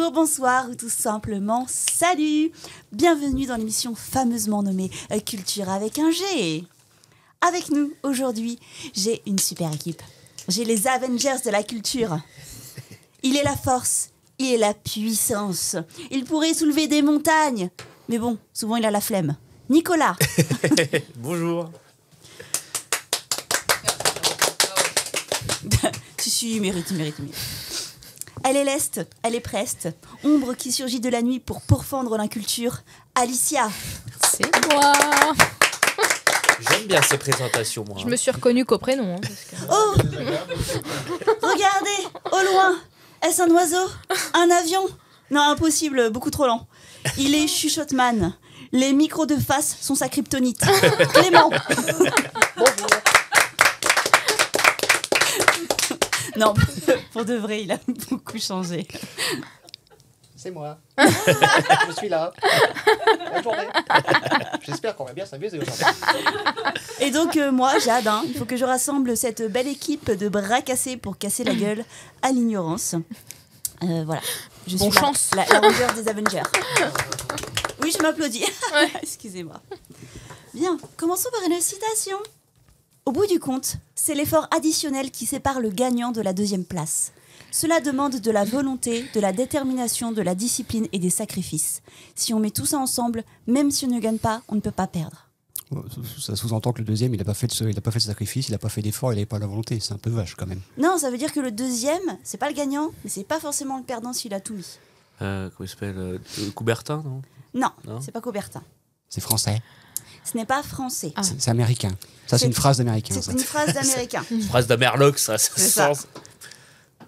Bonjour, bonsoir ou tout simplement salut. Bienvenue dans l'émission fameusement nommée Culture avec un G. Avec nous aujourd'hui, j'ai une super équipe. J'ai les Avengers de la culture. Il est la force, il est la puissance. Il pourrait soulever des montagnes. Mais bon, souvent il a la flemme. Nicolas. Bonjour. Si, il mérite. Elle est leste, elle est preste. Ombre qui surgit de la nuit pour pourfendre l'inculture. Alicia. C'est moi. J'aime bien ces présentations, moi. Je me suis reconnue qu'au prénom. Hein, parce que... Oh, regardez, au loin. Est-ce un oiseau? Un avion? Non, impossible, beaucoup trop lent. Il est chuchoteman. Les micros de face sont sa kryptonite. Clément. Bonjour. Non, pour de vrai, il a beaucoup changé. C'est moi. Je suis là. Bonne journée. J'espère qu'on va bien s'amuser aujourd'hui. Et donc, moi, Jade, il faut que je rassemble cette belle équipe de bras cassés pour casser la gueule à l'ignorance. Voilà. Je suis chance. la Ranger des Avengers. Oui, je m'applaudis. Ouais. Excusez-moi. Bien, commençons par une citation. Au bout du compte, c'est l'effort additionnel qui sépare le gagnant de la deuxième place. Cela demande de la volonté, de la détermination, de la discipline et des sacrifices. Si on met tout ça ensemble, même si on ne gagne pas, on ne peut pas perdre. Ça sous-entend que le deuxième, il n'a pas fait de sacrifice, il n'a pas fait d'effort, il n'avait pas la volonté. C'est un peu vache quand même. Non, ça veut dire que le deuxième, c'est pas le gagnant, mais c'est pas forcément le perdant s'il a tout mis. Comment il s'appelle Coubertin, non? Non, Non. c'est pas Coubertin. C'est français. Ce n'est pas français. Ah. C'est américain. Ça, c'est une phrase d'américain. C'est Ça, une phrase d'américain. Phrase d'Amerloc, ça C'est ça. sens.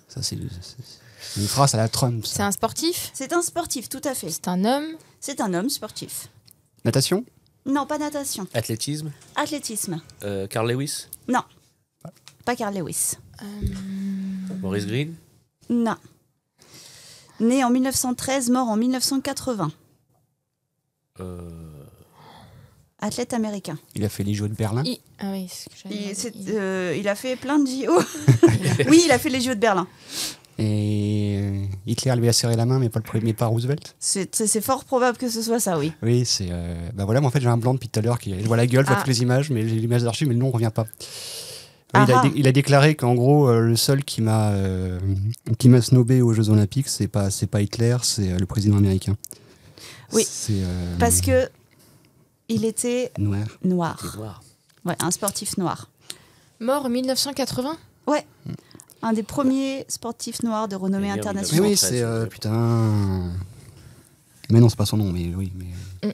Ça, c'est une phrase à la Trump. ça. C'est un sportif. C'est un sportif, tout à fait. C'est un homme. C'est un homme sportif. Natation. Non, pas natation. Athlétisme. Athlétisme. Carl Lewis. Non. Pas Carl Lewis. Maurice Green. Non. Né en 1913, mort en 1980. Athlète américain. Il a fait les Jeux de Berlin. Ah oui, c'est ce que j'allais dire. Il a fait plein de JO. Oui, il a fait les JO de Berlin. Et Hitler lui a serré la main, mais pas le premier, pas Roosevelt. C'est fort probable que ce soit ça, oui. Oui, c'est. Bah voilà, mais en fait, j'ai un blanc depuis tout à l'heure. Je vois la gueule, je vois toutes les images, mais j'ai l'image d'archives, mais le nom ne revient pas. Ouais, il a déclaré qu'en gros, le seul qui m'a snobé aux Jeux Olympiques, c'est pas Hitler, c'est le président américain. Oui, parce que il était noir. C'est noir. noir. Ouais, un sportif noir. Mort en 1980. Ouais. Un des premiers sportifs noirs de renommée Mais internationale. Oui, c'est putain. Mais non, c'est pas son nom, mais oui. Mais...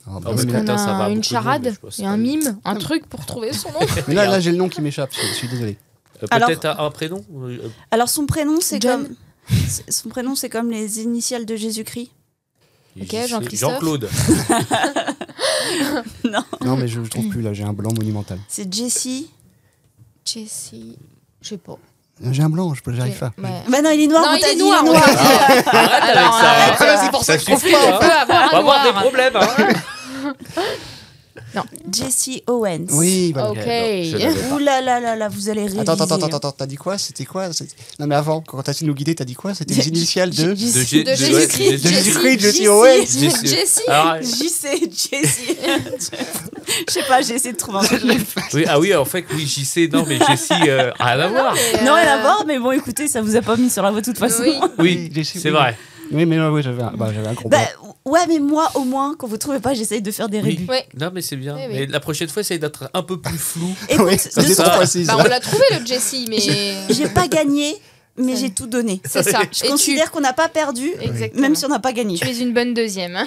Ah, bah, Est-ce mais qu'on là, ça va a à une beaucoup de charade monde, je pense. et un mime, un truc pour trouver son nom? mais là, j'ai le nom qui m'échappe. Je suis désolé. Alors- Peut-être un prénom. Alors son prénom, c'est John. comme son prénom, c'est comme les initiales de Jésus-Christ. Ok, Jean-Christophe. Jean-Claude. Non, Non, mais je trouve plus là. J'ai un blanc monumental. c'est Jesse. Jesse. Je sais pas. J'ai un blanc, j'arrive pas. Ouais. Bah non, il est noir. Non, on t'a il est dit, noir, il est ouais. Arrête avec Alors, ça. arrête, hein. c'est pour ça que je trouve suffit, pas. hein. peut avoir On va un avoir noir. des problèmes. Hein. Jesse Owens. Oui, voilà. Ok. Je l'avais pas. Ouh là là là là, vous allez réviser. Attends, t'as dit quoi? C'était quoi? Non, mais avant, quand t'as essayé de nous guider, t'as dit quoi? C'était les initiales de. De Jésus-Christ. De Jésus-Christ, Jesse Jessie. Owens. Jesse. Alors, JC, Jessie. Je sais pas, j'ai essayé de trouver un truc. oui, ah oui, en fait, oui, JC, non, mais Jessie, rien à voir. Non, rien à voir, mais bon, écoutez, ça vous a pas mis sur la voie de toute façon. Oui. Oui, Jessie, c'est oui. vrai. Oui, mais oui, j'avais un gros Bah, blanc. ouais, mais moi, au moins, quand vous trouvez pas, j'essaye de faire des Oui. rébus. Ouais. Non, mais c'est bien. Oui, oui. Mais la prochaine fois, essaye d'être un peu plus flou. Écoute, Oui, ça de c'est toute trop ça. précis. Bah, on l'a trouvé le Jesse, mais. j'ai pas gagné, mais Ça- j'ai tout donné. C'est ça. Je considère qu'on n'a pas perdu, Exactement. même si on n'a pas gagné. Tu es une bonne deuxième. Hein.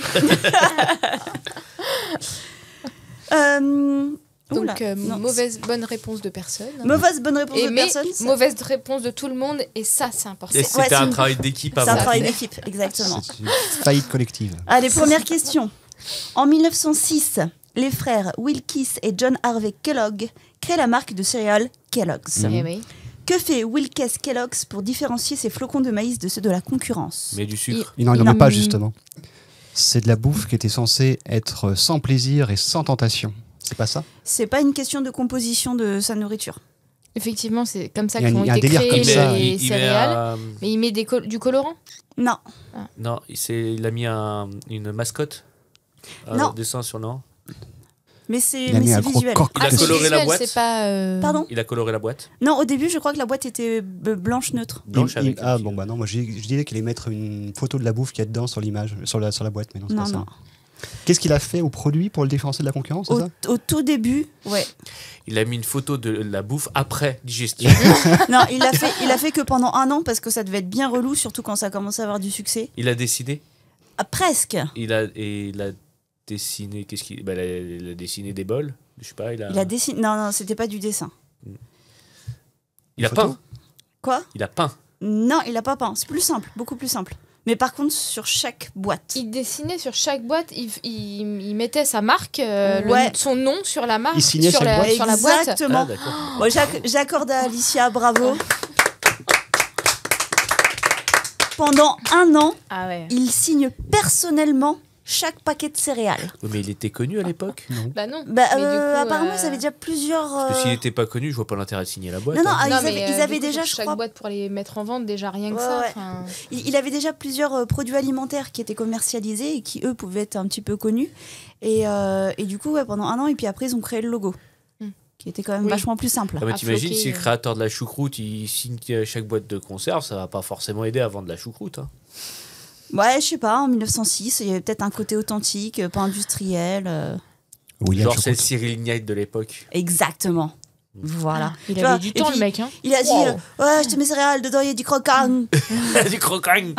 Oula, Donc, non. bonne réponse de personne. Mauvaise bonne réponse de Mais personne. ça- mauvaise réponse de tout le monde, et ça, c'est important. Et C'est- ouais, c'était c'est un une- travail d'équipe C'est un avant. travail d'équipe, exactement. C'est une faillite collective. Allez, première question. En 1906, les frères Wilkes et John Harvey Kellogg créent la marque de céréales Kellogg's. Eh oui. Que fait Wilkes Kellogg's pour différencier ses flocons de maïs de ceux de la concurrence? Mais du sucre. Non, il Il n'en a met pas, mis- justement. C'est de la bouffe qui était censée être sans plaisir et sans tentation. C'est pas ça? C'est pas une question de composition de sa nourriture. Effectivement, c'est comme ça Il y a qu'ont un été délire créés comme ça. les il met céréales. Mais il met du colorant. Non. Non, il a mis une mascotte. Non. Dessin sur non. Mais c'est Il a mis un gros visuel. coq. Il a c'est coloré la visuel, boîte. C'est pas. Pardon? Il a coloré la boîte. Non, au début, je crois que la boîte était blanche neutre. Blanche avec. Ah bon, bah non, moi je disais qu'il allait mettre une photo de la bouffe qu'il y a dedans sur l'image, sur la boîte, mais non, c'est Non, pas ça. non. Qu'est-ce qu'il a fait au produit pour le différencier de la concurrence, c'est ça? Au tout début, ouais. Il a mis une photo de la bouffe après digestion. Non, il a fait que pendant 1 an parce que ça devait être bien relou, surtout quand ça commençait à avoir du succès. Il a dessiné. Ah, presque. Il a dessiné. Qu'est-ce qu'il. Bah, il a dessiné des bols. Je sais pas. Il a dessiné. Non, c'était pas du dessin. Il a photo peint. Quoi? Il a peint. Non, il a pas peint. C'est plus simple, beaucoup plus simple. Mais par contre, sur chaque boîte. Il dessinait sur chaque boîte, il mettait sa marque, Ouais. son nom sur la marque, Il signait sur chaque la, boîte. sur la boîte. Exactement. Ah, d'accord. Bon, j'accorde à Alicia, bravo. Pendant 1 an, Ah ouais. il signe personnellement chaque paquet de céréales. Oui, mais il était connu à l'époque. Bah non. Bah, Mais du coup, apparemment, ça avait déjà plusieurs. Parce que s'il n'était pas connu, je vois pas l'intérêt de signer la boîte. Non, non, hein. ah, Non, ils mais, avaient du coup, déjà, pour je chaque crois. boîte pour les mettre en vente, déjà rien que Ouais, ça. ouais. enfin. Il avait déjà plusieurs produits alimentaires qui étaient commercialisés et qui, eux, pouvaient être un petit peu connus. Et du coup, ouais, pendant 1 an, et puis après, ils ont créé le logo, qui était quand même Oui. vachement plus simple. Ah, mais à t'imagines floquer, si le créateur de la choucroute il signe chaque boîte de conserve, ça va pas forcément aider à vendre la choucroute. Hein. Ouais, je sais pas, en 1906, il y avait peut-être un côté authentique, pas industriel. William Genre c'est le Choucroute. Cyril Knight de l'époque. Exactement. Voilà. Il Tu avait vois, du et temps, puis, le mec. Hein. Il a dit ouais, je te mets céréales, dedans, il y a du croquant. Du croquant.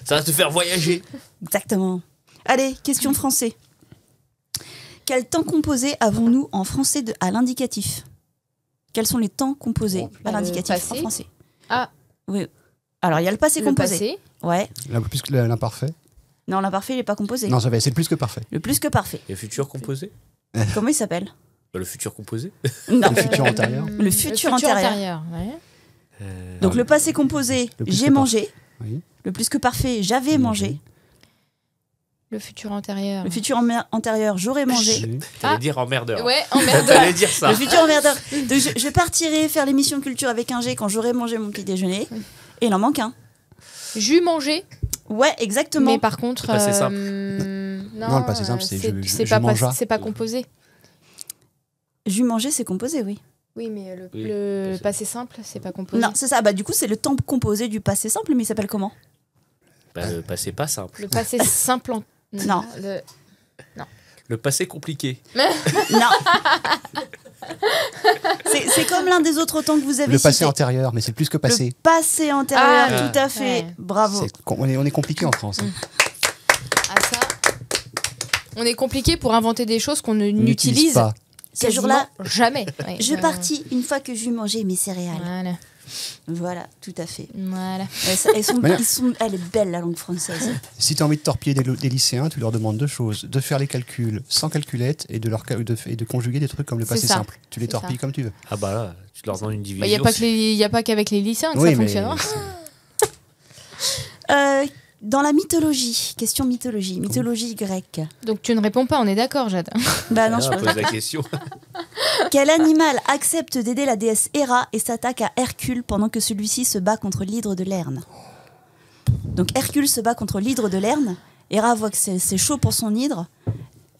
Ça va te faire voyager. Exactement. Allez, question français. Quel temps composé avons-nous en français à l'indicatif? Quels sont les temps composés à l'indicatif en passé. français? Ah. Oui. Alors, il y a le passé Le composé. passé. Ouais. Plus que l'imparfait. Non, l'imparfait, il n'est pas composé. Non, c'est le plus que parfait. Le plus que parfait. Et le futur composé. Comment il s'appelle? Bah, le futur composé. Non. Le futur antérieur. Le futur antérieur. Ouais. Donc, le passé composé, Le plus j'ai que mangé. Oui. Le plus que parfait, j'avais mangé. Le futur antérieur. Le futur antérieur, j'aurais mangé. Oui. T'allais Ah. dire emmerdeur. Ouais, emmerdeur. T'allais dire ça. Le futur emmerdeur. Donc, je partirai faire l'émission culture avec un G quand j'aurai mangé mon petit déjeuner. Et il en manque un. Jus mangé. Ouais, exactement. Mais par contre. Le passé simple. Non, le passé simple, c'est je pas mangea. c'est pas composé. Jus mangé, c'est composé, oui. Oui, mais Oui, le passé simple, c'est pas composé. Non, c'est ça. Bah, du coup, c'est le temps composé du passé simple, mais il s'appelle comment? Bah, le passé pas simple. Le passé simple. Non. Le passé compliqué. Non. C'est comme l'un des autres temps que vous avez Le passé cité. antérieur, mais c'est plus que passé. Le passé antérieur, Ah, tout à fait. ouais. Bravo. On est compliqué en France. hein. Ah, ça. On est compliqué pour inventer des choses qu'on On n'utilise pas. Ce jour-là, jamais. Ouais, je partis une fois que j'eus mangé mes céréales. Voilà. Voilà, tout à fait. Voilà. Elle est belle, la langue française. Si tu as envie de torpiller des lycéens, tu leur demandes 2 choses. De faire les calculs sans calculette et de conjuguer des trucs comme le C'est passé ça. simple. Tu les C'est torpilles ça. comme tu veux. Ah bah là, tu leur demandes une Il division. n'y a pas qu'avec les lycéens que Oui, ça mais fonctionne. Hein. Dans la mythologie, question mythologie grecque. Donc tu ne réponds pas, on est d'accord, Jade. Bah non, Ah, je pose la question. Quel animal accepte d'aider la déesse Héra et s'attaque à Hercule pendant que celui-ci se bat contre l'hydre de Lerne? Donc Hercule se bat contre l'hydre de Lerne. Héra voit que c'est chaud pour son hydre.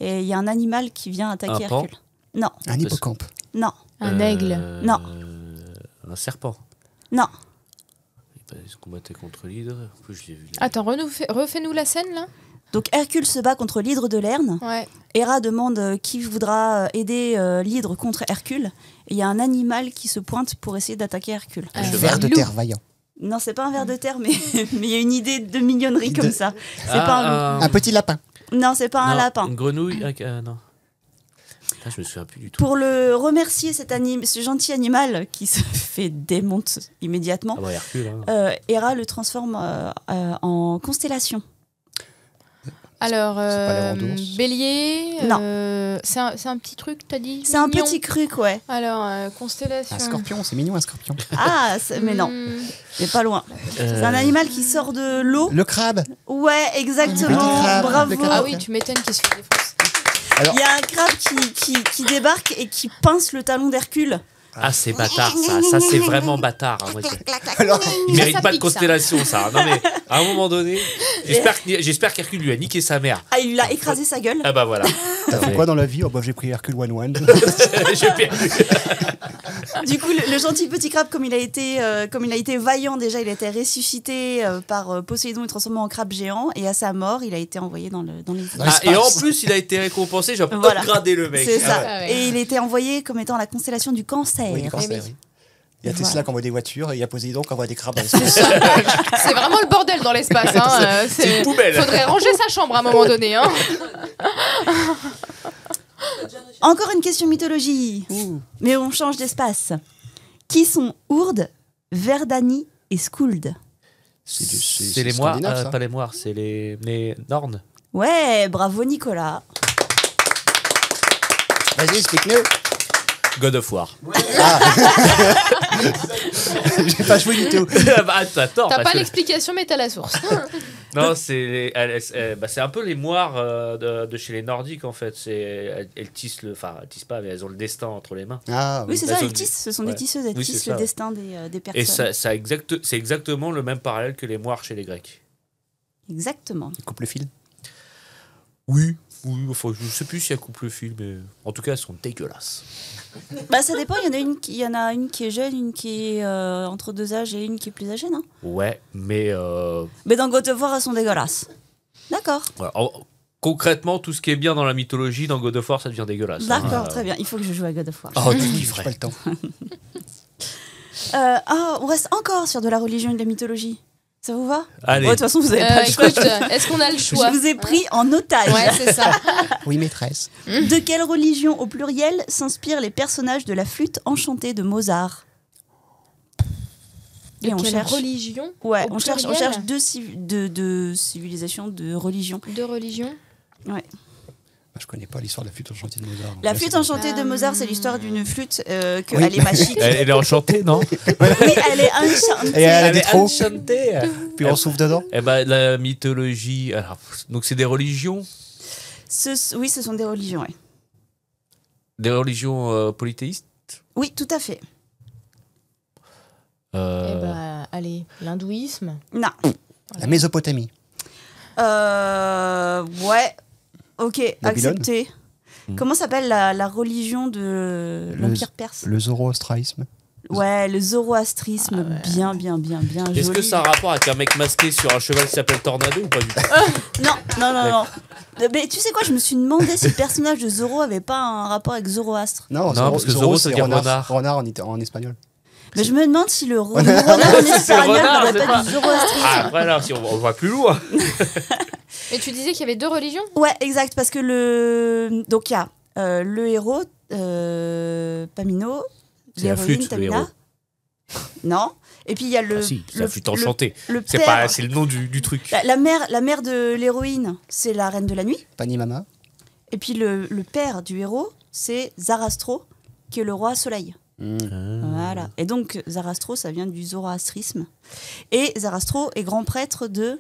Et il y a un animal qui vient attaquer Un pan Hercule. Non, Un hippocampe. non, Un aigle. Non. Un serpent. non. Il se combattait contre l'hydre. En plus, je l'ai vu. Là. Attends, refais-nous la scène là. Donc Hercule se bat contre l'hydre de Lerne. Ouais. Héra demande qui voudra aider l'hydre contre Hercule. Et il y a un animal qui se pointe pour essayer d'attaquer Hercule. Un cheval. Ver de loup. terre vaillant. Non, c'est pas un ver de terre, mais il y a une idée de mignonnerie comme ça. C'est Ah, pas un loup. Un petit lapin. Non, c'est pas un non, lapin. Une grenouille. Non. Putain, je me souviens plus du tout. Pour le remercier, ce gentil animal qui se fait démonter immédiatement, Ah bah Hercule. Hein. Héra le transforme en constellation. Alors, pas les d'ours. bélier. Non. C'est un petit truc, t'as dit. C'est un mignon. petit cruc, ouais. Alors, constellation. Un scorpion, c'est mignon un scorpion. Ah, mais non, c'est pas loin. C'est un animal qui sort de l'eau. Le crabe. Ouais, exactement. Petit crabe, Bravo. le crabe. Ah oui, tu m'étonnes qu'il se fait défoncer. Alors, Il y a un crabe qui débarque et qui pince le talon d'Hercule Ah, c'est bâtard, ça. Ça, c'est vraiment bâtard. Hein, moi, Alors, il mérite ça pas de pique, ça. constellation, ça. Non, mais à un moment donné, j'espère qu'Hercule lui a niqué sa mère. Ah, il a écrasé sa gueule. Ah bah voilà. t'as fait quoi dans la vie? Oh, bah, j'ai pris Hercule One One. J'ai perdu. Du coup, le gentil petit crabe, comme il a été vaillant déjà, il a été ressuscité par Poséidon et transformé en crabe géant. Et à sa mort, il a été envoyé dans les Ah, et en plus, il a été récompensé. J'ai Voilà. upgradé le mec. C'est ça. Ah ouais. Et il était envoyé comme étant la constellation du cancer. Oui, du cancer, oui. oui. Il y a Voilà. Tesla qui envoie des voitures et il y a Poséidon qui envoie des crabes dans l'espace. C'est vraiment le bordel dans l'espace. Hein. C'est une poubelle. Faudrait ranger sa chambre à un moment donné. Hein. Encore une question mythologie. Mais on change d'espace. Qui sont Ourde, Verdani et Skuld? C'est les moires, scandinave, ça. pas les moires, c'est les Nornes. Ouais, bravo Nicolas. Vas-y, explique-nous. God of War. J'ai pas joué du tout. Bah, t'as tort. T'as parce pas que- l'explication, mais t'as la source. Non, c'est un peu les moires de chez les Nordiques en fait. Elles tissent elles tissent pas, mais elles ont le destin entre les mains. Ah, Oui, c'est Bah, ça, ils elles ont- tissent. Ce sont ouais. des tisseuses, elles Oui, tissent c'est le ça. destin des personnes. Et c'est exactement le même parallèle que les moires chez les Grecs. Exactement. Il coupe le fil. Oui, enfin, je sais plus si elles coupent le fil, mais en tout cas, elles sont dégueulasses. Bah ça dépend, il y en a une qui est jeune, une qui est entre deux âges et une qui est plus âgée, non? Ouais, mais Mais dans God of War, elles sont dégueulasses. D'accord. voilà. Concrètement, tout ce qui est bien dans la mythologie, dans God of War, ça devient dégueulasse. D'accord, très bien. Il faut que je joue à God of War. Oh, tu J'ai kifferais. pas le temps. On reste encore sur de la religion et de la mythologie. Ça vous va? Allez. Ouais, de toute façon, vous avez pas le choix. Écoute, est-ce qu'on a le choix? Je vous ai pris en otage. Ouais, c'est ça. Oui, maîtresse. De quelle religion au pluriel s'inspirent les personnages de la flûte enchantée de Mozart? De Et on quelle cherche. religion? Ouais, Au on cherche pluriel deux civilisations, de religions. De religion? Je connais pas l'histoire de la flûte enchantée de Mozart. donc La là, flûte c'est- enchantée de Mozart, c'est l'histoire d'une flûte Oui. elle est magique. Elle est enchantée, non? Oui, elle est enchantée. Et elle a des est trous, enchantée. puis on souffle dedans. Eh ben, la mythologie. Alors, donc, c'est des religions? Oui, ce sont des religions, ouais. Des religions polythéistes? Oui, tout à fait. Eh ben, allez, l'hindouisme. Non. La Mésopotamie. Ouais. Ok, Babylone. accepté. Comment s'appelle la religion de l'Empire perse? Le zoroastrisme. Ouais, le zoroastrisme. Bien joli. Est-ce que ça a un rapport avec un mec masqué sur un cheval qui s'appelle Tornado ou pas du tout? Non. Mais tu sais quoi, je me suis demandé si le personnage de Zoro avait pas un rapport avec Zoroastre. Non, parce que Zoro, ça veut dire renard. Renard en espagnol. Mais je me demande si le renard en espagnol renard, n'aurait c'est pas pas- du zoroastrisme. Ah, après, là, si on va plus loin. Et tu disais qu'il y avait deux religions? Ouais, exact, parce que donc il y a le héros, Pamino, C'est la l'héroïne, flûte, le Tamina. héros. Non. Et puis il y a le. Ah si, c'est le- la flûte enchantée. Le C'est père. le nom du truc. La mère de l'héroïne, c'est la reine de la nuit. Panimama. Et puis le père du héros, c'est Zarastro, qui est le roi soleil. Voilà. Et donc Zarastro, ça vient du zoroastrisme. Et Zarastro est grand prêtre de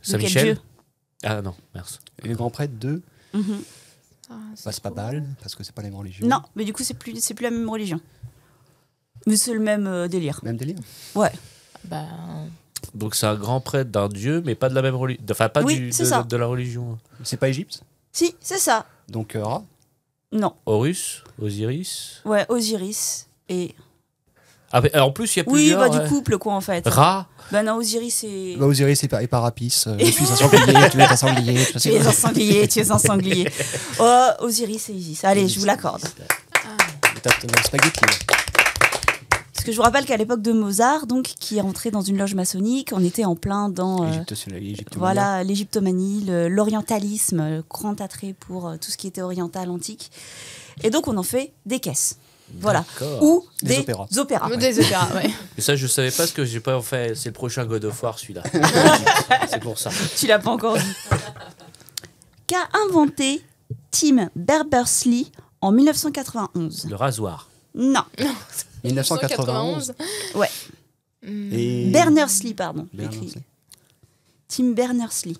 quel Saint-Michel? dieu? Ah non, merci. Et le grand prêtre de. Mhm. Ah, Bah, c'est pas Baal, parce que c'est pas la même religion. Non, mais du coup c'est plus la même religion. Mais c'est le même délire. Même délire. Ouais. Bah, Donc c'est un grand prêtre d'un dieu, mais pas de la même religion. Enfin, pas Oui, c'est ça. de la religion. C'est pas Égypte. Si, c'est ça. Donc Ra. Non. Horus, Osiris. Ouais, Osiris. Et. Ah, mais, en plus, il y a Oui, plusieurs. bah ouais. du couple quoi en fait. Ra. Bah non, Osiris et. Bah, Osiris et Parapis. Je suis un sanglier, tu es un sanglier. Tu es un sanglier, tu es un sanglier. Oh, Osiris et Isis. Allez, je vous l'accorde. T'as le spaghetti. là. Parce que je vous rappelle qu'à l'époque de Mozart, donc, qui est entré dans une loge maçonnique, on était en plein dans Égypte. voilà, l'égyptomanie, l'orientalisme, le grand attrait pour tout ce qui était oriental, antique. Et donc, on en fait des caisses. Voilà. D'accord. Ou Des des opéras. opéras. des opéras, ouais. Et ça, je savais pas ce que j'ai pas fait. C'est le prochain God of War, celui-là. C'est pour ça. Tu l'as pas encore dit. Qu'a inventé Tim Berners-Lee en 1991? Le rasoir. Non. 1991. Ouais. Et... Berners-Lee, pardon. Berners-Lee. écrit. Tim Berners-Lee.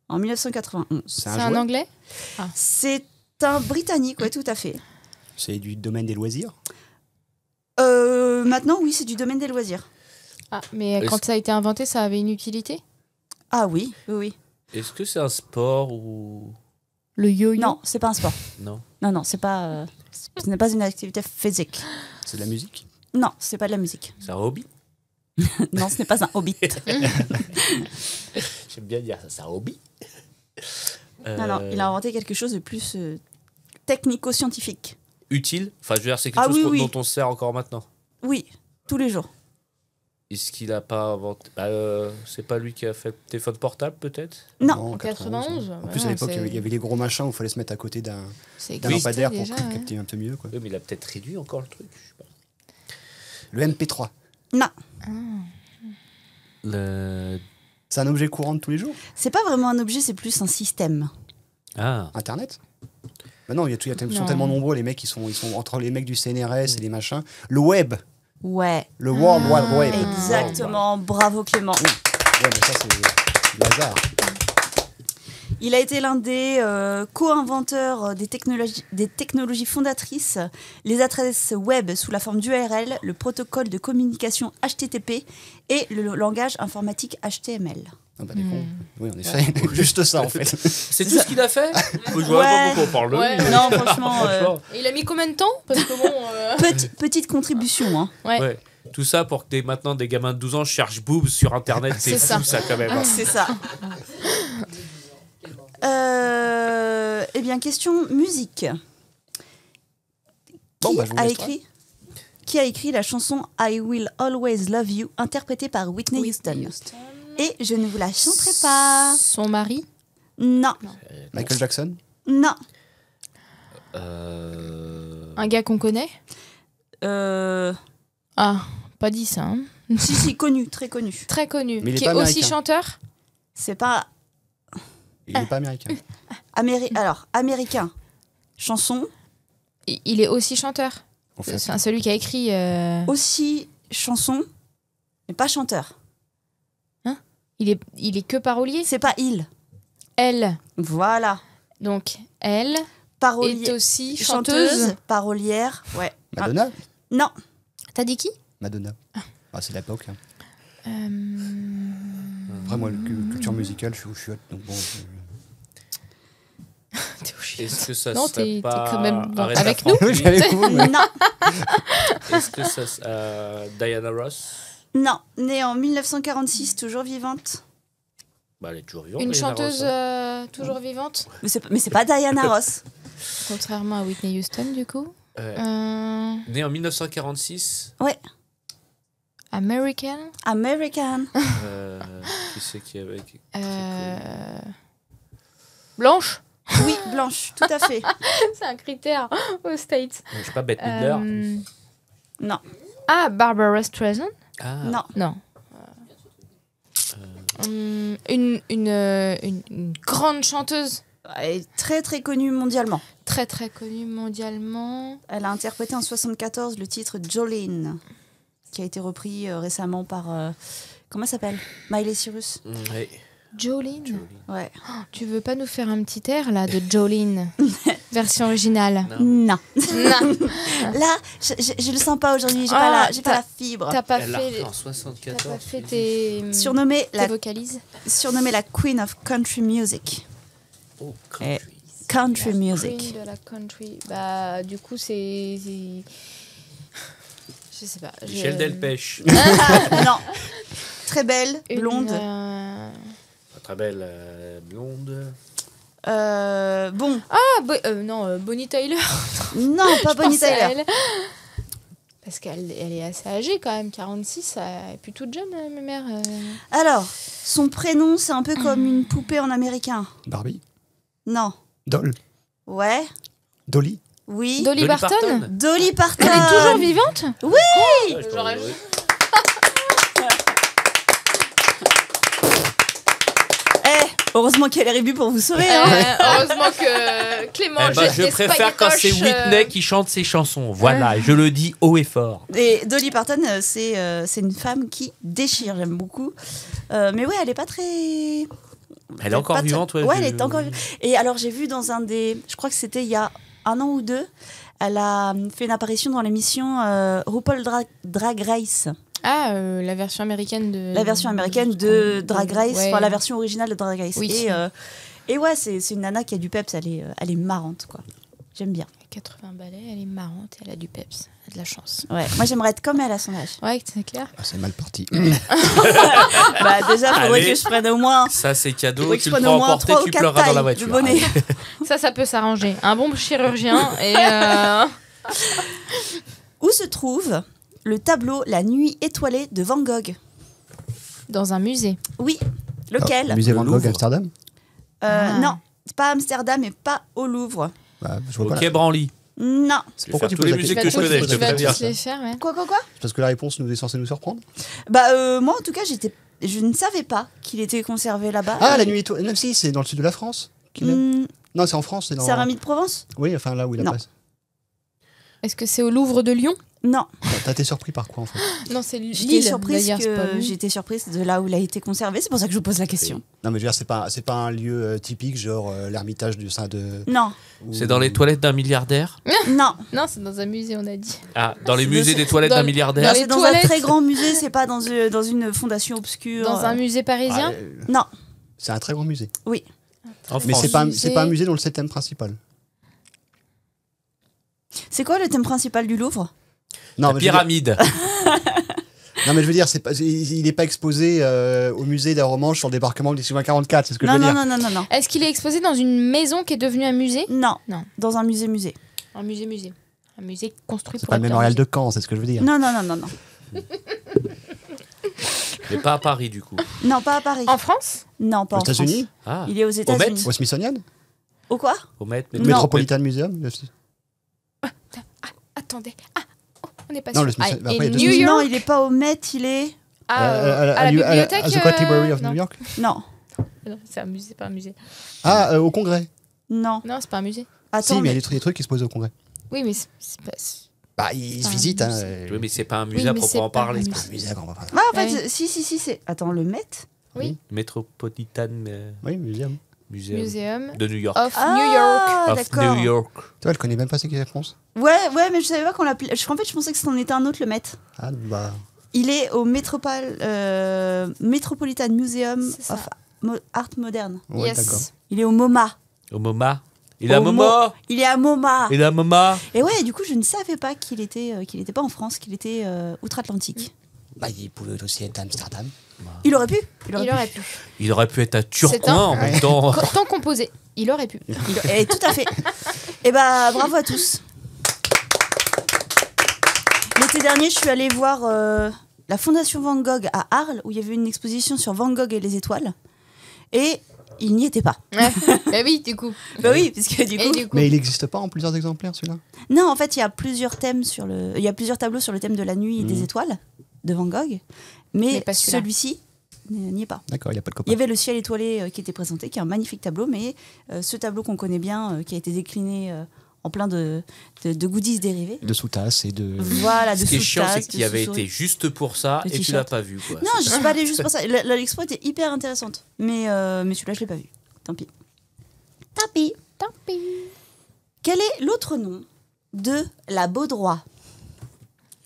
En 1991. C'est un anglais? C'est un Britannique, ouais, tout à fait. C'est du domaine des loisirs. Maintenant, oui, c'est du domaine des loisirs. Ah, mais quand ça a été inventé, ça avait une utilité? Ah oui, oui, oui. Est-ce que c'est un sport ou... Le yo-yo? Non, c'est pas un sport. Non. Non, c'est pas. Ce n'est pas une activité physique. C'est de la musique. Non, c'est pas de la musique. C'est un hobby? Non, ce n'est pas un hobbit. J'aime bien dire ça, c'est un hobby. Non, il a inventé quelque chose de plus technico-scientifique. Utile? Enfin, je veux dire, c'est quelque Ah chose oui, dont oui. on se sert encore maintenant. Oui, tous les jours. Est-ce qu'il a pas inventé... c'est pas lui qui a fait le téléphone portable, peut-être? Non. En 91. En plus, à l'époque, il y avait les gros machins où il fallait se mettre à côté d'un C'est lampadaire pour déjà, capter un peu mieux. Quoi. Oui, mais il a peut-être réduit encore le truc. Je sais pas. Le MP3, Non, c'est un objet courant de tous les jours. c'est pas vraiment un objet, c'est plus un système. Ah. Internet. Bah non, ils sont Non. tellement nombreux, les mecs, ils sont entre les mecs du CNRS et les machins. Le web, Ouais, le World Wide Web. exactement. Bravo Clément. Ouais, mais ça, c'est du hasard. Il a été l'un des co-inventeurs des technologies fondatrices, les adresses web sous la forme d'URL, le protocole de communication HTTP et le langage informatique HTML. Ah bah, des cons. Oui, en effet. Juste ça, en fait. C'est tout ce qu'il a fait? Je vois Ouais. pas pourquoi on parle de lui. Ouais. Non, franchement, Franchement. Et il a mis combien de temps? Parce que bon. petite contribution. Hein. Ouais. Ouais. Tout ça pour que maintenant des gamins de 12 ans cherchent boobs sur internet, c'est C'est fou ça. ça quand même. hein. C'est ça. Eh bien, question musique. Bon, bah, je vous laisse Qui a écrit la chanson I Will Always Love You, interprétée par Whitney Houston? Et je ne vous la chanterai pas. Son mari? Non, Michael Jackson. non. Un gars qu'on connaît? Ah, pas dit ça. Hein. Si, connu, très connu. Très connu. Mais il est Qui pas est aussi américain. chanteur? C'est pas Il n'est pas américain. Alors, américain. Chanson, Il est aussi chanteur. En fait. C'est celui qui a écrit. aussi chanson, mais pas chanteur. Il est que parolier? C'est pas il. Elle. Voilà. Donc, elle est Parolier. aussi Chanteuse, chanteuse. parolière. Ouais. Madonna. Non. T'as dit qui? Madonna. Ah, c'est l'époque. Hein. Euh, Après, moi, la culture musicale, je suis au chiotte. Donc bon, T'es au chien. Est-ce que ça Non, serait t'es pas quand même dans- Aretha avec nous. Franklin? je suis avec vous, mais- Non. Est-ce que ça Diana Ross? Non. Née en 1946, toujours vivante. Bah, elle est toujours vivante. Une Diana chanteuse Ross, hein. toujours vivante, Mais c'est pas Diana Ross. contrairement à Whitney Houston, du coup. Ouais. Euh, Née en 1946. Ouais. American. American. Qui c'est qui avait... Blanche. Oui, blanche, tout à fait. C'est un critère aux States. Je sais pas, Bette Midler. Non. Ah, Barbara Streisand. Ah. Non. Non. Une grande chanteuse, Elle est très très connue mondialement. très très connue mondialement. Elle a interprété en 1974 le titre Jolene, qui a été repris récemment par... comment elle s'appelle? Miley Cyrus. Ouais. Jolene. Ouais. Tu veux pas nous faire un petit air là de Jolene, version originale? Non. Non. Là, je le sens pas aujourd'hui. J'ai Ah, pas la fibre. T'as pas Elle l'a fait, refait en t'as 74. pas fait tes Surnommée la vocalises. Queen of Country Music. Oh, Eh, country. Country music. Queen de la country. Bah du coup c'est... Je sais pas. Michel Delpech. Non. Très belle, Une, blonde. Très belle blonde. Bon. Ah, non, Bonnie Tyler. Non, pas Je Bonnie pense à Tyler. elle. Parce qu'elle est assez âgée quand même, 46, elle est plus toute jeune, ma mère. Alors, son prénom, c'est un peu comme une poupée en américain. Barbie. Non. Doll. Ouais. Dolly. Oui. Dolly Parton. Dolly Parton. Elle est toujours vivante? Ouais, je J'aurais t'en- vu. Heureusement qu'elle est rébue pour vous sauver. Hein. Heureusement que Clément Eh ben, jette je des préfère quand c'est spaghettoches, Whitney qui chante ses chansons. Voilà, et je le dis haut et fort. Et Dolly Parton, c'est une femme qui déchire, j'aime beaucoup. Mais ouais, elle est pas très... Elle est encore pas très- vivante, ouais. Ouais, elle est encore vivante. Et alors, j'ai vu dans un des... Je crois que c'était il y a 1 an ou 2, Elle a fait une apparition dans l'émission RuPaul Drag Race. Ah, la version américaine de... La version américaine de Drag Race, Ouais. enfin la version originale de Drag Race. Oui. Et ouais, c'est une nana qui a du peps, elle est marrante, quoi. J'aime bien. 80 balais, elle est marrante, elle a du peps, elle a de la chance. Ouais, moi j'aimerais être comme elle à son âge. Ouais, c'est clair. Ah, c'est mal parti. Bah déjà, faudrait Allez. que je prenne au moins... Ça, c'est cadeau. faudrait que Tu je le prenne prends au à moins emporter, 3 ou tu 4 pleuras dans la tailles de voiture. bonnet. Ça peut s'arranger. Un bon chirurgien et... Où se trouve le tableau La Nuit étoilée de Van Gogh? dans un musée. Oui. Lequel? Musée Van Gogh, Louvre. Amsterdam. Ah. Non, c'est pas Amsterdam et pas au Louvre. Bah, je vois Au pas. Quai Branly. Non. Je vais Pourquoi faire tu tous les poses la musées question que je connais, je Tu te vas vas préviens. tous les faire, ouais. Quoi Parce que la réponse nous est censée nous surprendre. Bah moi en tout cas je ne savais pas qu'il était conservé là-bas. Ah, la nuit étoilée. Non, si, c'est dans le sud de la France. qu'il est. Non, c'est en France. C'est dans... Saint-Rémy de Provence? Oui, enfin là où il Non. apparaît. Est-ce que c'est au Louvre de Lyon? Non. T'as été surpris par quoi en fait? Non, c'est J'étais Lille, surprise d'ailleurs, c'est pas que Lyon. j'étais surprise de là où il a été conservé. C'est pour ça que je vous pose la question. Non, mais je veux dire, c'est pas un lieu typique, genre l'ermitage du sein de. Non. C'est dans les toilettes d'un milliardaire. Non. Non, c'est dans un musée, on a dit. Ah, dans les C'est musées dans- des toilettes dans d'un les- milliardaire. les C'est dans toilettes. un très grand musée. C'est pas dans une fondation obscure. Dans un musée parisien? Non. C'est un très grand musée. Oui. En Mais France. c'est pas un musée dont le thème principal. C'est quoi le thème principal du Louvre? Non, La mais je veux dire- pyramide. non, mais je veux dire, il n'est pas exposé au musée d'Aromanche sur le débarquement de 1844, c'est ce que Non, je veux non, dire. non, non, non, non. Est-ce qu'il est exposé dans une maison qui est devenue un musée? Non. Non. Dans un musée. Un musée. Un musée construit C'est pour pas le être un mémorial musée. de Caen, c'est ce que je veux dire. Non, non, non, non, non. Mais pas à Paris, du coup. Non, pas à Paris. En France? Non, pas Aux en France. États-Unis, Ah, Il est aux États-Unis. au Smithsonian, Au quoi? au Met. Non. Metropolitan Museum. Attendez. Ah, oh, on n'est pas Non, sûr. le Smithsonian- Ah, après, il y a et deux New Smithsonian. Non, York? il est pas au Met, il est... À la bibliothèque? À The Quatty Library of non. New York. Non. Non, c'est un musée, pas un musée. Ah, au Congrès. Non. Non, c'est pas un musée. Attends, Si, mais il y a mais- des trucs qui se posent au Congrès. Oui, mais c'est pas... Bah, ils se un visitent. Hein. musée. Oui, mais c'est pas un Oui, musée à mais proprement c'est pas un parler. musée. C'est pas un musée, on va pas- Ah, en fait, Ouais. si, c'est... Attends, le Met? Oui. Metropolitan Oui, muséum. Museum de New York. of New York. Ah, Of d'accord. New York. Toi, elle connaît même pas c'est qui la France. Ouais, mais je savais pas qu'on l'appelait... En fait, je pensais que c'en était un autre, le Met. Ah, bah. Il est au Metropolitan Museum C'est ça. of Art Moderne. Ouais, Yes. d'accord. Il est au MoMA. Au MoMA. Il est à Au MoMA. Il est à MoMA. Il est à MoMA. Et ouais, du coup, je ne savais pas qu'il était pas en France, qu'il était outre-Atlantique. Bah, il pouvait aussi être à Amsterdam. Il aurait pu. Il aurait pu. Il aurait pu être à C'est Turcoing un- en même temps. Tant composé. Il aurait pu. Et tout à fait. Et bah, bravo à tous. L'été dernier, je suis allée voir la Fondation Van Gogh à Arles, où il y avait une exposition sur Van Gogh et les étoiles. Et il n'y était pas. Ouais. Bah oui, du coup. Bah oui, puisque du Et coup... du coup. Mais il n'existe pas en plusieurs exemplaires, celui-là. Non, en fait, il y a plusieurs thèmes il y a plusieurs tableaux sur le thème de la nuit et des étoiles de Van Gogh, mais Mais pas celui-là. Mmh. celui-ci n'y est pas. D'accord, il n'y a pas de Il y copain. avait le ciel étoilé qui était présenté, qui est un magnifique tableau, mais ce tableau qu'on connaît bien, qui a été décliné en plein de goodies dérivés. De sous-tasses et de. Voilà, de Ce qui est chiant, c'est sous-tasses, que tu y de avais sous-souris. été juste pour ça Le et tu t-shirt. l'as pas vu. Quoi. Non, je suis pas allée juste pour ça. L'expo était hyper intéressante, mais celui-là, je l'ai pas vu. Tant pis. Tant pis. Tant pis. Quel est l'autre nom de la baudroie?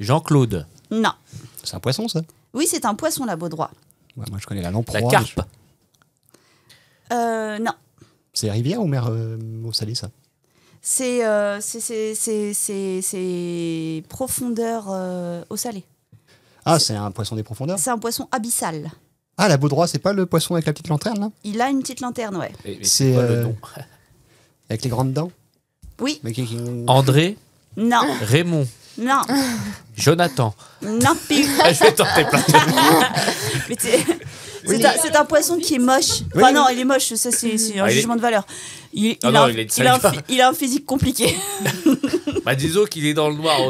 Jean-Claude. Non. C'est un poisson, ça. Oui, c'est un poisson, la baudroie. Ouais, moi, je connais la lamproie. La carpe. Non. C'est rivière ou mer eau salée, ça? C'est profondeur au salé. Ah, c'est un poisson des profondeurs. C'est un poisson abyssal. Ah, la baudroie, c'est pas le poisson avec la petite lanterne, là? Il a une petite lanterne, ouais. Et C'est, quoi le nom Avec les grandes dents? Oui. Mais qui... André, Non. Raymond, Non. Jonathan. Non plus. Ah, je vais tenter plein Mais c'est un poisson qui est moche. Oui, Enfin oui. non, il est moche, ça c'est un Ah, il est- jugement de valeur. Il Ah a non, un- il est de il a un sale. il a un physique compliqué. Bah, disons qu'il est dans le noir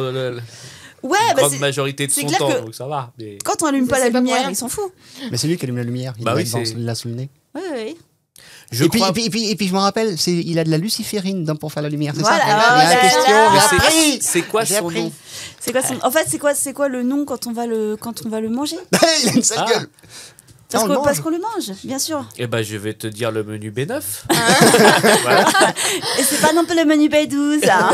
Ouais, la bah grande c'est... majorité de c'est son clair temps, que- donc ça va. Mais... Quand on allume pas C'est la pas pour lumière, rien. il s'en fout. Mais c'est lui qui allume la lumière. Il Bah oui, l'a c'est- l'a sous le nez. Ouais. Je et, crois... puis, je me rappelle, il a de la luciférine pour faire la lumière, c'est Voilà, ça? voilà, La question, voilà. Mais j'ai c'est- appris. c'est quoi J'ai son appris. nom C'est quoi son... En fait, c'est quoi le nom quand on va le manger? Il a une sale Ah. gueule. Parce Ah, on le mange. parce qu'on le mange, bien sûr. Eh ben, je vais te dire le menu B9. Et c'est pas non plus le menu B12. Hein.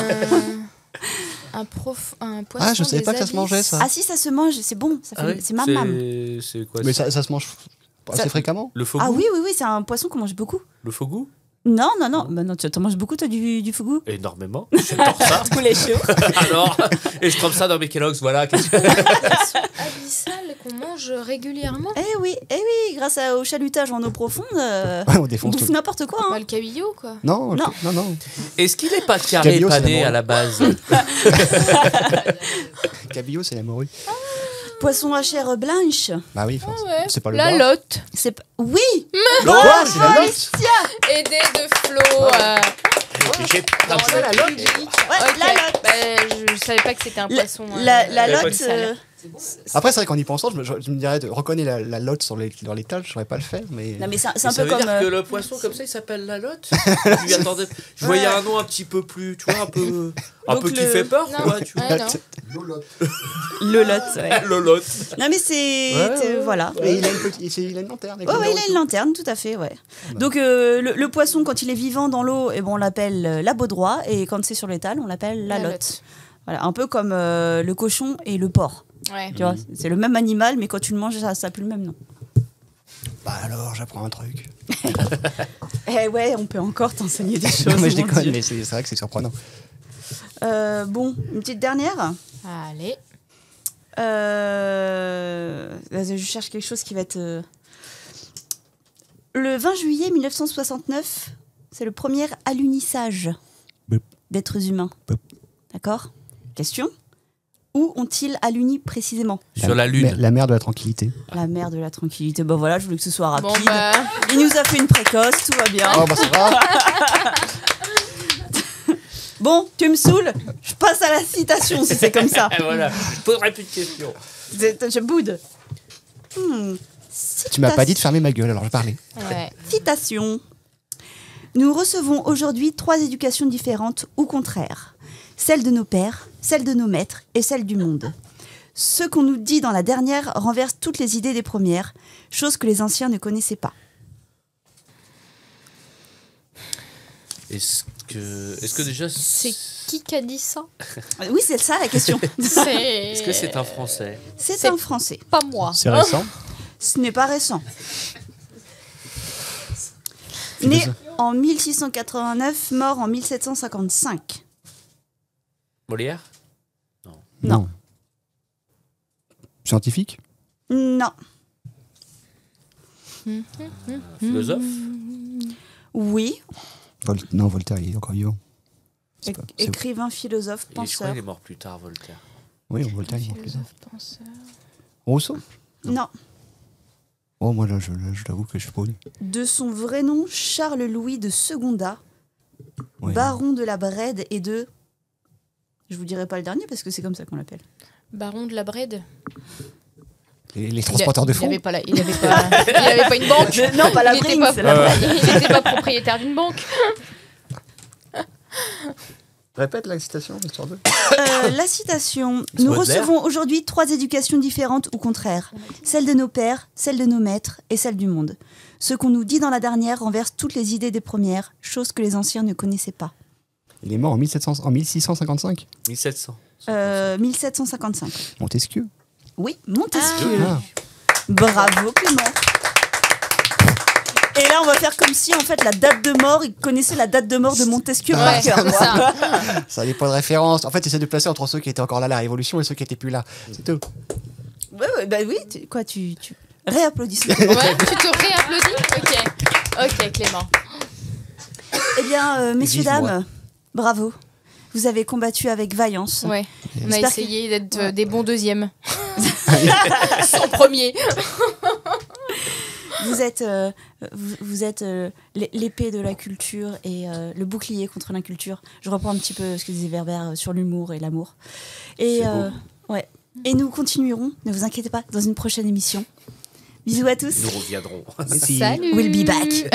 Un poisson. Ah, je savais des pas que ça se abysses. mangeait, ça. Ah si, ça se mange, c'est bon, ça fait, Ah ouais c'est mam. C'est quoi Mais ça ça se mange assez Ça- fréquemment. Le fogu Ah oui, c'est un poisson qu'on mange beaucoup. Le fogu Non, bah non, tu en manges beaucoup toi du fougou. Énormément. J'adore ça. Tous les chiots. Alors, et je trempe ça dans mes Kellogg's, voilà. Abyssal qu'on mange régulièrement. Eh oui, grâce au chalutage en eau profonde, Ouais, on on défonce bouffe tout. n'importe quoi. Pas Hein. le cabillaud, quoi. Non, Non. non. Est-ce qu'il n'est pas carré Cabillaud, c'est pané la à la base Cabillaud, c'est la morue. Poisson à chair blanche. Bah oui, Ah ouais. c'est pas le La bar. lotte. C'est oui. Quoi, c'est la lotte. Aidé de Flo. J'ai dans pas la lotte. Ouais, la lotte. Je savais pas que c'était un poisson. La lotte. abyssal. Après, c'est vrai qu'en y pensant, je me dirais de reconnaître la lotte dans l'étal, je saurais pas le faire, mais. Non mais c'est un ça peu veut comme. dire que le poisson comme ça il s'appelle la lotte. Je m'y attendais. Je voyais un nom un petit peu plus, tu vois, un peu Donc qui le- fait peur, Non. quoi, tu vois. Ouais, non. Le lot. Ouais. Le lot. Non mais c'est voilà. Mais il a une lanterne. avec Ouais, une il a lotte. une lanterne, tout à fait, ouais. bah. Donc le poisson, quand il est vivant dans l'eau, on l'appelle la baudroie, et quand c'est sur l'étal, on l'appelle la lotte. Voilà, un peu comme le cochon et le porc. Ouais. Tu vois, c'est le même animal, mais quand tu le manges, ça n'a plus le même nom. Bah alors, j'apprends un truc. Eh ouais, on peut encore t'enseigner des choses. Non, mais je mon déconne, Dieu. mais c'est vrai que c'est surprenant. Bon, une petite dernière. Allez. Je cherche quelque chose qui va être... Le 20 juillet 1969, c'est le premier alunissage Bop. d'êtres humains. Bop. D'accord ? Question. Où ont-ils aluni précisément ? Sur la lune. La mer de la tranquillité. La mer de la tranquillité. Bon voilà, je voulais que ce soit rapide. Bon, bah. Il nous a fait une précoce, tout va bien. Oh bah ça va. Bon, tu me saoules, je passe à la citation si c'est comme ça. Et voilà, je poserai plus de questions. Je boude. Tu m'as pas dit de fermer ma gueule, alors je parlais. Ouais. Citation. Nous recevons aujourd'hui 3 éducations différentes ou contraires. Celle de nos pères, celle de nos maîtres et celle du monde. Ce qu'on nous dit dans la dernière renverse toutes les idées des premières, chose que les anciens ne connaissaient pas. Est-ce que déjà C'est qui a dit ça? Oui, c'est ça la question. Est-ce que c'est un français? C'est un Français. Pas moi. C'est récent. Ce n'est pas récent. Né en 1689, mort en 1755. Molière? Non. Scientifique. Non. Philosophe? Oui. Non, Voltaire, il est encore vivant. C'est pas- c'est- Écrivain, philosophe, Et je crois penseur. qu'il est mort plus tard, Voltaire. Oui, Voltaire, il est mort plus tard. Philosophe, penseur. Rousseau. Non. Oh, moi là, je l'avoue que je suis pas au De son vrai nom, Charles-Louis de Secondat, Ouais. baron de la Brède et de... Je vous dirai pas le dernier parce que c'est comme ça qu'on l'appelle. Baron de la Brède. Les transporteurs de Il fonds. avait pas, il avait pas une banque. Non, pas la Il était Bring, pas- c'est la Il n'était pas propriétaire d'une banque. Répète la citation, histoire de. La citation. C'est Nous Baudelaire. recevons aujourd'hui 3 éducations différentes ou contraires. Celle de nos pères, celle de nos maîtres et celle du monde. Ce qu'on nous dit dans la dernière renverse toutes les idées des premières, chose que les anciens ne connaissaient pas. Il est mort en 1655. 1700. 1755. Montesquieu. Oui, Montesquieu. Ah. Bravo Clément. Et là, on va faire comme si, en fait, la date de mort, il connaissait la date de mort de Montesquieu par Ouais, cœur. c'est ça. Ça n'avait pas de référence. En fait, il essaie de placer entre ceux qui étaient encore là à la Révolution et ceux qui n'étaient plus là. C'est tout. Ouais, bah oui, tu réapplaudissements. Ouais, tu te réapplaudis? Ok, Clément. Eh bien, messieurs, Vive moi. dames, bravo. Vous avez combattu avec vaillance. Ouais, on a J'espère essayé d'être des bons deuxièmes. Sans premier. Vous êtes l'épée de la culture et le bouclier contre l'inculture. Je reprends un petit peu ce que disait Werber sur l'humour et l'amour. Et, ouais. Et nous continuerons, ne vous inquiétez pas, dans une prochaine émission. Bisous à tous. Nous reviendrons. Merci. Salut. We'll be back.